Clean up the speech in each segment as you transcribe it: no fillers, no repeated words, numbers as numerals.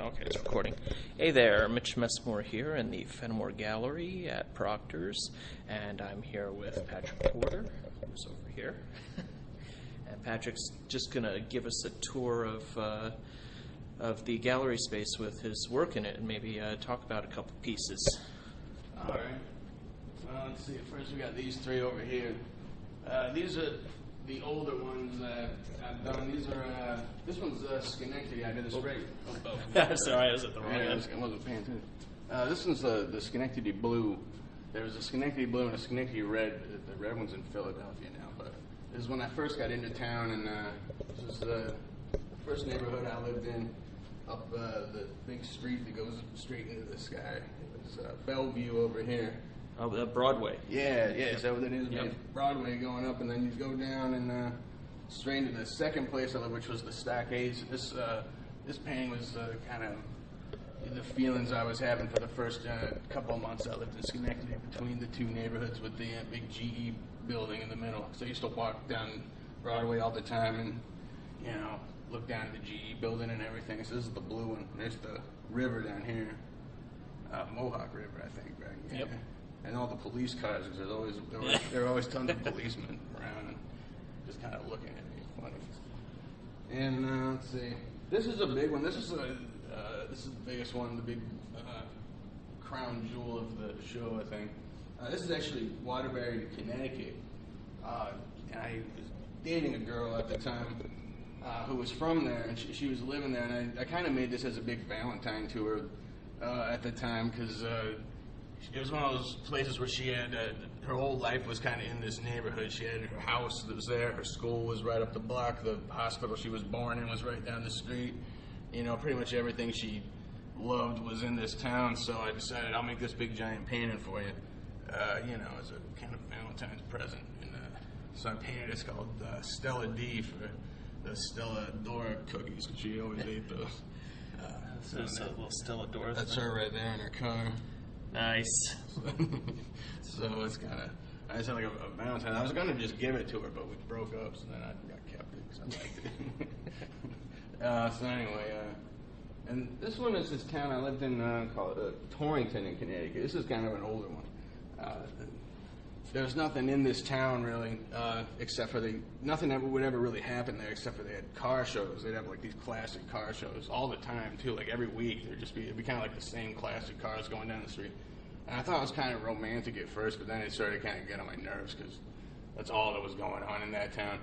Okay, it's recording. Hey there, Mitch Messmore here in the Fenimore Gallery at Proctors, and I'm here with Patrick Porter, who's over here. And Patrick's just going to give us a tour of the gallery space with his work in it, and maybe talk about a couple pieces. All right. Well, let's see. First, we got these three over here. These are the older ones that I've done. These are, this one's Schenectady. I did a spray. Sorry, I was at the wrong end. I wasn't paying attention. This one's the Schenectady Blue. There's a Schenectady Blue and a Schenectady Red. The red one's in Philadelphia now, but this is when I first got into town, and this was the first neighborhood I lived in, up the big street that goes straight into the sky. It was Bellevue over here. Oh, Broadway. Yeah, is that what it is? Yep. Broadway going up, and then you go down and straight into the second place I lived, which was the Stockades. This painting was kind of the feelings I was having for the first couple of months I lived in Schenectady, between the two neighborhoods with the big GE building in the middle. So I used to walk down Broadway all the time and, look down at the GE building and everything. So this is the blue one. There's the river down here. Mohawk River, I think, right? Yeah. Yep. And all the police cars, because there are always tons of policemen around and just kind of looking at me funny. And let's see, this is a big one. This is the biggest one, the big crown jewel of the show, I think. This is actually Waterbury, Connecticut. And I was dating a girl at the time who was from there, and she was living there, and I kind of made this as a big Valentine to her at the time, because it was one of those places where she had, her whole life was kind of in this neighborhood. She had her house that was there, her school was right up the block, the hospital she was born in was right down the street. Pretty much everything she loved was in this town, so I decided I'll make this big giant painting for you, as a kind of Valentine's present. And so I painted it's called Stella D for the Stella Dora cookies, because she always ate those. So there's a little Stella Dora. That's her right there in her car. Nice. So it's kind of, I said like a Valentine. I was going to just give it to her, but we broke up, so then I kept it because I liked it. So anyway, and this one is this town I lived in called Torrington in Connecticut. This is kind of an older one. There's nothing in this town really, except for nothing that would ever really happen there except for they had car shows. They'd have like these classic car shows all the time too. Like every week it'd be kind of like the same classic cars going down the street. And I thought it was kind of romantic at first, but then it started kind of getting on my nerves because that's all that was going on in that town.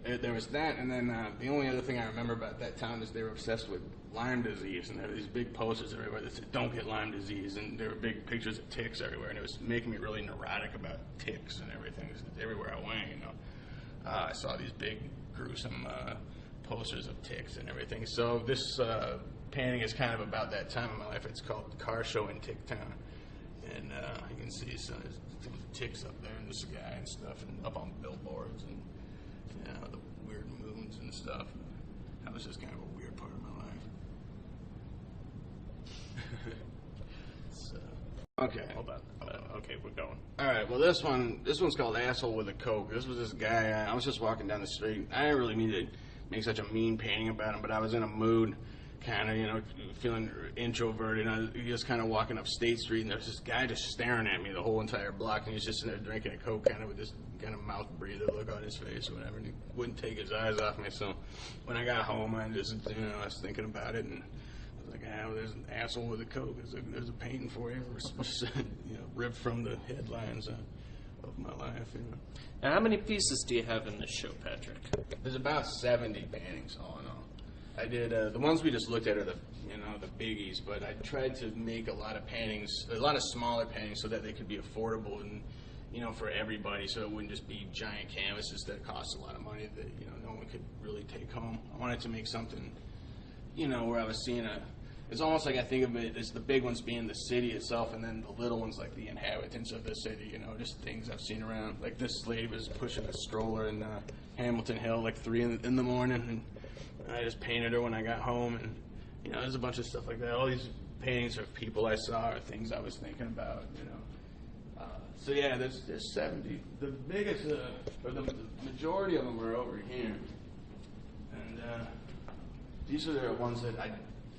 There was that, and then the only other thing I remember about that town is they were obsessed with Lyme disease, and there were these big posters everywhere that said, "Don't get Lyme disease," and there were big pictures of ticks everywhere, and it was making me really neurotic about ticks and everything. Everywhere I went, I saw these big, gruesome posters of ticks and everything. So this painting is kind of about that time in my life. It's called Car Show in Tick Town, and you can see some ticks up there in the sky and stuff, and up on billboards, and the weird moons and stuff. That was just kind of a weird part of my life. So, okay. Hold on. Okay, we're going. All right. Well, this one's called Asshole with a Coke. This was this guy. I was just walking down the street. I didn't really mean to make such a mean painting about him, but I was in a mood, kind of, feeling introverted. I was just kind of walking up State Street, and there was this guy just staring at me the whole entire block, and he was just sitting there drinking a Coke, kind of with this kind of mouth breather look on his face or whatever, and he wouldn't take his eyes off me. So when I got home, I just, I was thinking about it, and I was like, well, there's an asshole with a Coke. There's a painting for you, ripped from the headlines of my life. Now, how many pieces do you have in this show, Patrick? There's about 70 paintings all in all. I did the ones we just looked at are the biggies, but I tried to make a lot of smaller paintings, so that they could be affordable and for everybody, so it wouldn't just be giant canvases that cost a lot of money that no one could really take home. I wanted to make something where I was seeing it's almost like I think of it as the big ones being the city itself, and then the little ones like the inhabitants of the city, just things I've seen around. Like this lady was pushing a stroller in Hamilton Hill like 3 in the morning, and I just painted her when I got home, and there's a bunch of stuff like that. All these paintings of people I saw or things I was thinking about, So yeah, there's 70. The biggest, or the majority of them are over here, and these are the ones that I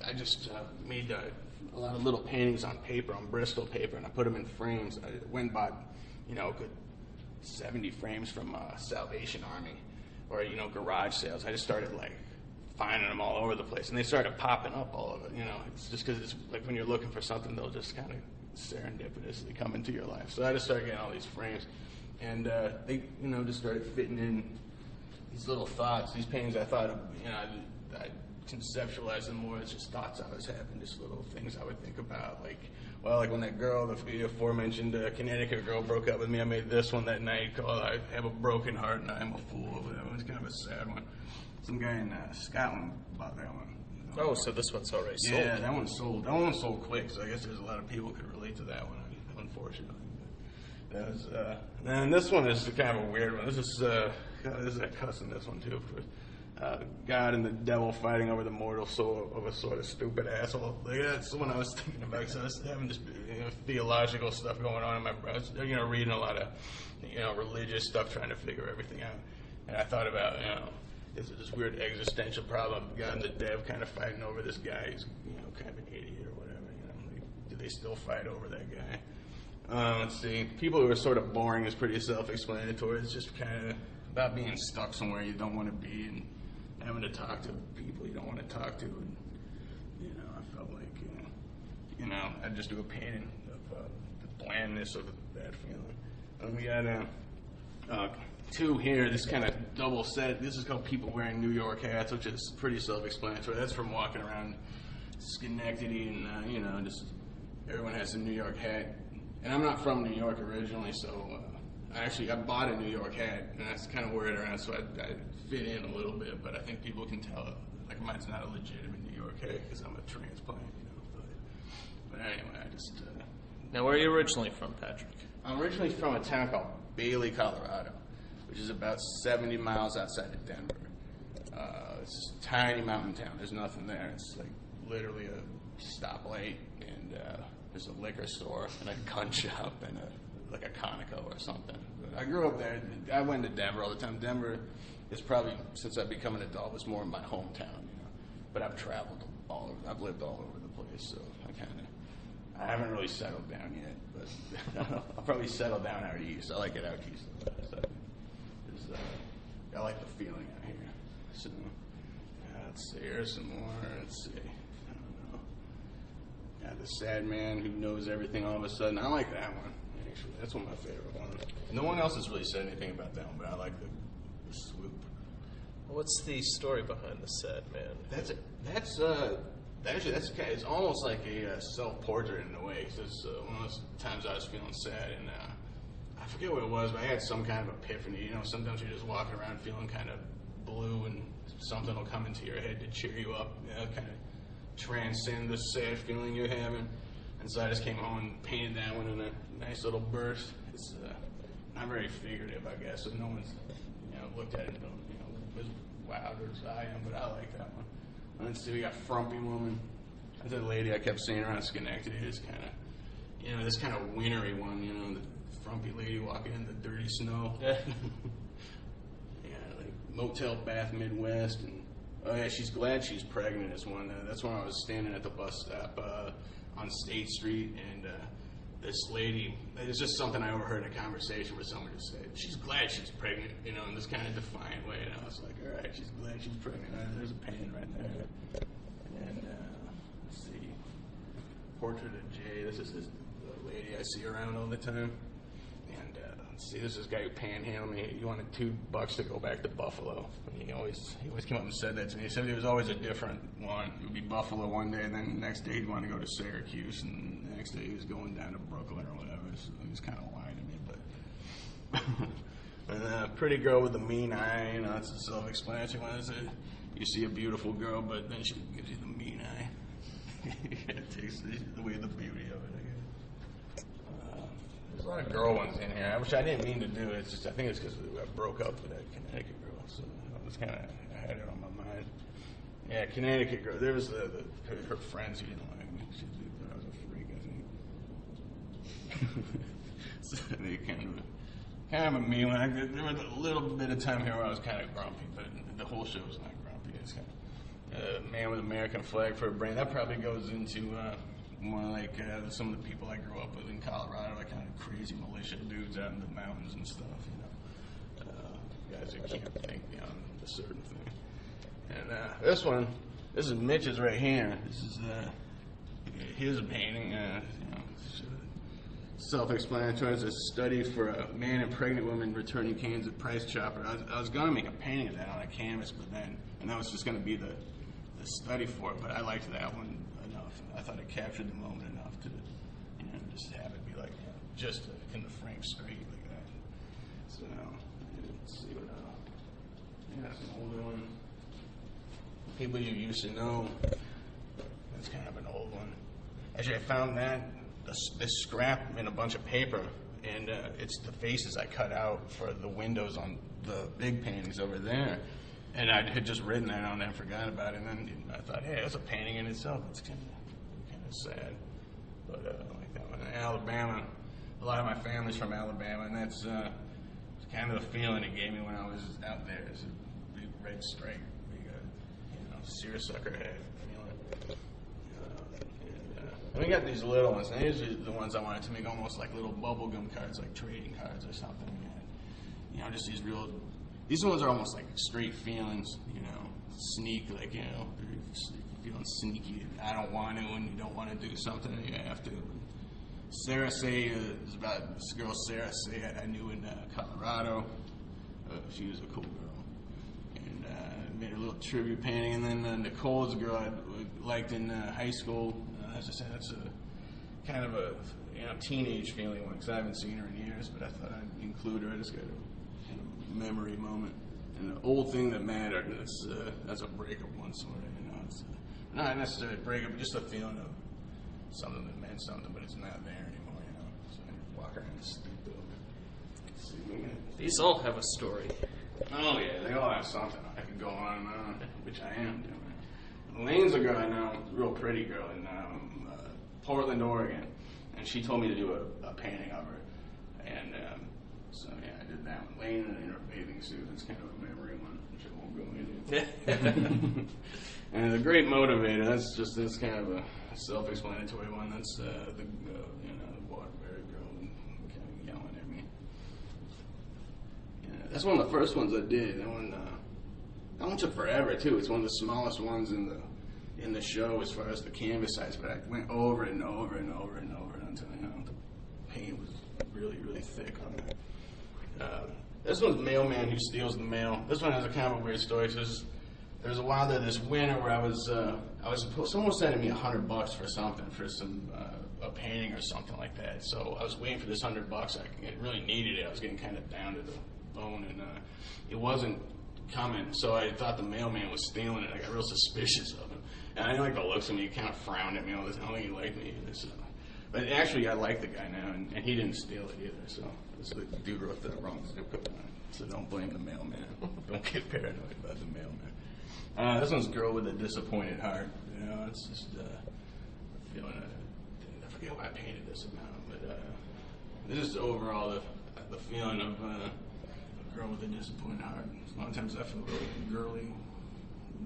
I just made a lot of little paintings on paper, on Bristol paper, and I put them in frames. I went and bought, a good 70 frames from Salvation Army or, garage sales. I just started, finding them all over the place, and they started popping up all over. It's just because it's like when you're looking for something, they'll just kind of serendipitously come into your life. So I just started getting all these frames, and they, just started fitting in these little thoughts, these paintings. I thought, I conceptualized them more as just thoughts I was having, just little things I would think about, like when that girl, the aforementioned Connecticut girl, broke up with me, I made this one that night called "I Have a Broken Heart and I Am a Fool." That one's kind of a sad one. Some guy in Scotland bought that one. Oh, so this one's already sold. Yeah, that one sold. That one sold quick, so I guess there's a lot of people who could relate to that one, unfortunately. That was, and this one is kind of a weird one. This is a cuss in this one too. For God and the devil fighting over the mortal soul of a sort of stupid asshole. That's the one I was thinking about, because I was having this theological stuff going on in my brain. I was, reading a lot of religious stuff, trying to figure everything out. And I thought about is this weird existential problem, God and the dev kind of fighting over this guy who's kind of an idiot or whatever. Do they still fight over that guy? Let's see. People who are sort of boring is pretty self-explanatory. It's just kind of about being stuck somewhere you don't want to be and having to talk to people you don't want to talk to. And, I felt like, I'd just do a painting of the blandness of that feeling. And we got two here, this kind of double set. This is called People Wearing New York Hats, which is pretty self-explanatory. That's from walking around Schenectady and, just everyone has a New York hat. And I'm not from New York originally, so I bought a New York hat, and that's kind of where it around, so I fit in a little bit, but I think people can tell, mine's not a legitimate New York hat because I'm a transplant, But anyway, I just... Now, where are you originally from, Patrick? I'm originally from a town called Bailey, Colorado, which is about 70 miles outside of Denver. It's a tiny mountain town. There's nothing there. It's literally a stoplight, and there's a liquor store and a gun shop and a Conoco or something. But I grew up there. I went to Denver all the time. Denver is probably, since I've become an adult, was more my hometown, But I've traveled all over. I've lived all over the place, so I haven't really settled down yet. But I'll probably settle down out east. I like it out east. So, I like the feeling out here. So, let's see. Here's some more. Let's see. I don't know. Got the sad man who knows everything all of a sudden. I like that one. Actually, that's one of my favorite ones. No one else has really said anything about that one, but I like the swoop. What's the story behind the sad man? It's almost like a self-portrait in a way. Cause it's one of those times I was feeling sad, and I forget what it was, but I had some kind of epiphany. Sometimes you're just walking around feeling kind of blue, and something will come into your head to cheer you up, kind of transcend the sad feeling you're having. And so I just came home and painted that one in a nice little burst. It's not very figurative, I guess, so no one's looked at it and as wowed as I am, but I like that one. Let's see, we got Frumpy Woman. That's a lady I kept seeing around Schenectady. It's kind of, this kind of wintry one, the frumpy lady walking in the dirty snow. Yeah, Motel Bath Midwest. And she's glad she's pregnant is one. That's when I was standing at the bus stop on State Street, and this lady, it's just something I overheard in a conversation where someone just said, she's glad she's pregnant, in this kind of defiant way. And I was like, all right, she's glad she's pregnant. There's a pain right there. And let's see, Portrait of Jay. This is the lady I see around all the time. And let's see, this is this guy who panhandled me. He wanted $2 to go back to Buffalo. And he always came up and said that to me. He said there was always a different one. It would be Buffalo one day, and then the next day he'd want to go to Syracuse, and the next day he was going down to Brooklyn or whatever. So he was kind of lying to me, but. And Pretty Girl with a Mean Eye, that's a self-explanatory one. You see a beautiful girl, but then she gives you the mean eye. It takes away the beauty of it, I guess. There's a lot of girl ones in here, which I didn't mean to do. It's just, I think it's because I broke up with that Connecticut girl, so I was kind of, I had it on my mind. Yeah, Connecticut girl. There was her friends who didn't like me. She thought I was a freak, I think. So they kind of a mean one. There was a little bit of time here where I was kind of grumpy, but the whole show was not grumpy. It's kind man with American flag for a brand. That probably goes into more like some of the people I grew up with in Colorado, like kind of crazy militia dudes out in the mountains and stuff, guys who can't think beyond a certain thing. And this is Mitch's right here. This is his painting. Self-explanatory. It's a study for a man and pregnant woman returning cans at Price Chopper. I was going to make a painting of that on a canvas, and that was just going to be the study for it. But I liked that one enough. I thought it captured the moment enough to, just have it be like just in the frame straight like that. So let's see what some older one. People you used to know. That's kind of an old one. Actually, I found this scrap in a bunch of paper, and it's the faces I cut out for the windows on the big paintings over there. And I had just written that on there and forgot about it. And then I thought, hey, that's a painting in itself. It's kind of sad, but I like that one. In Alabama, a lot of my family's from Alabama, and that's kind of the feeling it gave me when I was out there. It's a big red stripe, big seersucker head. And we got these little ones, and these are the ones I wanted to make almost like little bubblegum cards, like trading cards or something. And, just these ones are almost like straight feelings, sneak, like, feeling sneaky. I don't want to, and you don't want to do something, and you have to. Sarah Say is about this girl, Sarah Say, I knew in Colorado. She was a cool girl. And made her little tribute painting. And then Nicole's a girl I liked in high school. As I said, that's a kind of a teenage feeling one, because I haven't seen her in years, but I thought I'd include her. I just got a kind of memory moment. And the old thing that mattered, that's a breakup one, sort of. It's not necessarily a breakup, but just a feeling of something that meant something, but it's not there anymore. So I walk around the street though. These all have a story. Oh yeah, they all have something. I could go on and on, which I am doing. Lane's a girl I know, a real pretty girl in Portland, Oregon, and she told me to do a painting of her, and so yeah, I did that one. Lane in her bathing suit. That's kind of a memory one, which I won't go into. And the great motivator. That's kind of a self-explanatory one. That's the Waterbury girl kind of yelling at me. Yeah, that's one of the first ones I did. That one took forever too. It's one of the smallest ones in the show as far as the canvas size, but I went over and over and over and over until the paint was really, really thick on it. This one's Mailman Who Steals the Mail. This one has a kind of a weird story. So there was a while there this winter where I was someone was sending me $100 for something, for a painting or something like that. So I was waiting for this $100. I really needed it. I was getting kind of down to the bone, and it wasn't coming. So I thought the mailman was stealing it. I got real suspicious of him. And I didn't like the looks of him. He kind of frowned at me all the time. I don't think he liked me either. But actually, I like the guy now, and he didn't steal it either. So the dude wrote the wrong zip code on it. So don't blame the mailman. Don't get paranoid about the mailman. This one's Girl with a Disappointed Heart. It's just feeling. I forget why I painted this about, but this is overall the feeling of a girl with a disappointed heart. A lot of times I feel really girly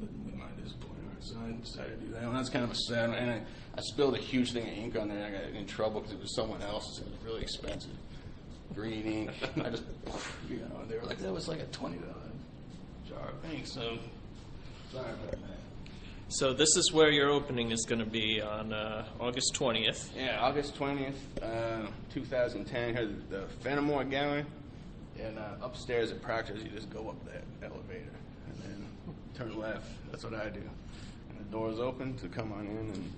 with my disappointed heart, so I decided to do that one. That's kind of a sad one, and I spilled a huge thing of ink on there, and I got in trouble because it was someone else's. It was really expensive. Green ink. I just, they were like, that was like a $20 jar of ink, so sorry about that. So this is where your opening is going to be on August 20th. Yeah, August 20th, 2010, here at the Fenimore Gallery. And upstairs at Proctors, you just go up that elevator and then turn left. That's what I do. And the door's open to come on in and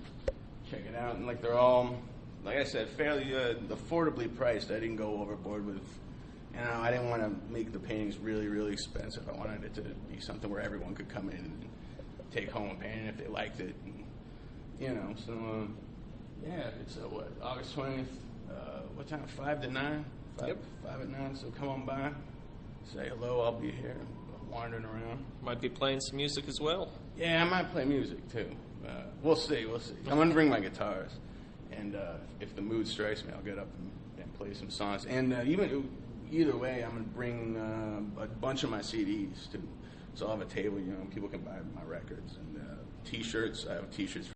check it out. And they're all, like I said, fairly affordably priced. I didn't go overboard with, I didn't want to make the paintings really, really expensive. I wanted it to be something where everyone could come in and take home a painting if they liked it. And, so, yeah, it's August 20th, what time, 5 to 9? Yep. 5 at 9, so come on by, say hello, I'll be here, wandering around. Might be playing some music as well. Yeah, I might play music too. We'll see. I'm going to bring my guitars, and if the mood strikes me, I'll get up and play some songs. And either way, I'm going to bring a bunch of my CDs too. So I'll have a table, people can buy my records and T-shirts. I have T-shirts